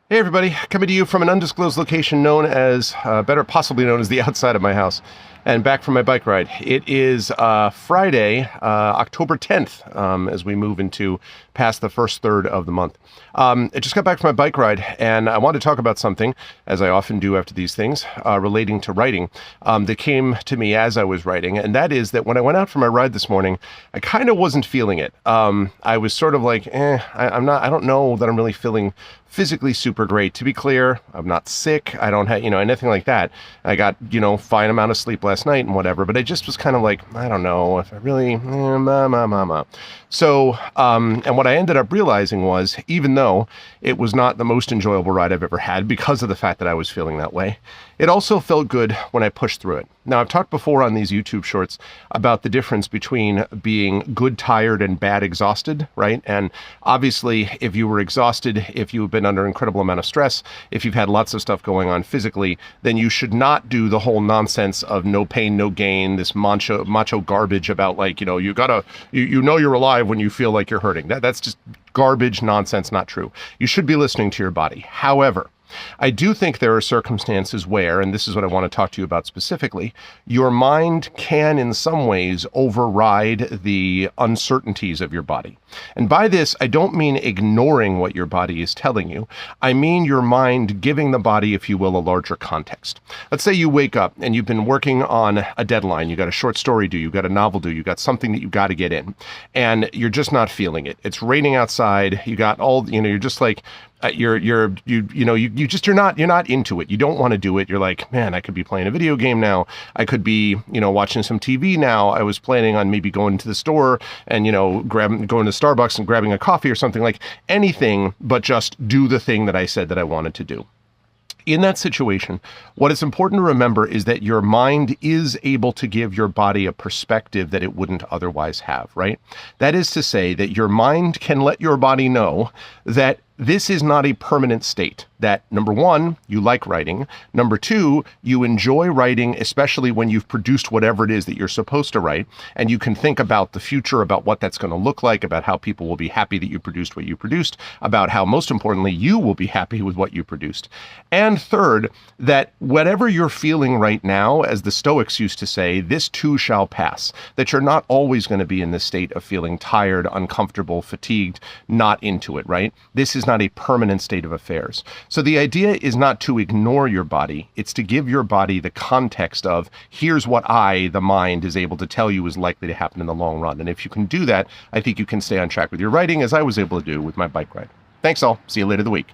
Hey everybody, coming to you from an undisclosed location known as, better possibly known as the outside of my house, and back from my bike ride. It is Friday, October 10th, as we move into past the first third of the month. I just got back from my bike ride, and I want to talk about something, as I often do after these things, relating to writing, that came to me as I was writing, and that is that when I went out for my ride this morning, I kind of wasn't feeling it. I was sort of like, I don't know that I'm really feeling physically super great. To be clear, I'm not sick. I don't have, anything like that. I got, fine amount of sleep last night and whatever, but I just was kind of like, I don't know if I really, So, and what I ended up realizing was, even though it was not the most enjoyable ride I've ever had because of the fact that I was feeling that way, it also felt good when I pushed through it. Now, I've talked before on these YouTube shorts about the difference between being good tired and bad exhausted, right? And obviously, if you were exhausted, if you've been under an incredible amount of stress, if you've had lots of stuff going on physically, then you should not do the whole nonsense of no pain, no gain, this macho garbage about like, you're alive when you feel like you're hurting. That's just garbage, nonsense, not true. You should be listening to your body. However, I do think there are circumstances where, and this is what I want to talk to you about specifically, your mind can in some ways override the uncertainties of your body. And by this, I don't mean ignoring what your body is telling you. I mean your mind giving the body, if you will, a larger context. Let's say you wake up and you've been working on a deadline. You got a short story due, you got a novel due, you got something that you got to get in, and you're just not feeling it. It's raining outside. You got all, you're just like, you're not into it. You don't want to do it. You're like, man, I could be playing a video game now. I could be, watching some TV now. I was planning on maybe going to the store and, going to Starbucks and grabbing a coffee or something, like anything but just do the thing that I said that I wanted to do. In that situation, what is important to remember is that your mind is able to give your body a perspective that it wouldn't otherwise have, right? That is to say that your mind can let your body know that this is not a permanent state, that number one, you like writing. Number two, you enjoy writing, especially when you've produced whatever it is that you're supposed to write. And you can think about the future, about what that's going to look like, about how people will be happy that you produced what you produced, about how, most importantly, you will be happy with what you produced. And third, that whatever you're feeling right now, as the Stoics used to say, this too shall pass. That you're not always going to be in this state of feeling tired, uncomfortable, fatigued, not into it, right? This is not a permanent state of affairs. So the idea is not to ignore your body. It's to give your body the context of, here's what the mind, is able to tell you is likely to happen in the long run. And if you can do that, I think you can stay on track with your writing, as I was able to do with my bike ride. Thanks all. See you later the week.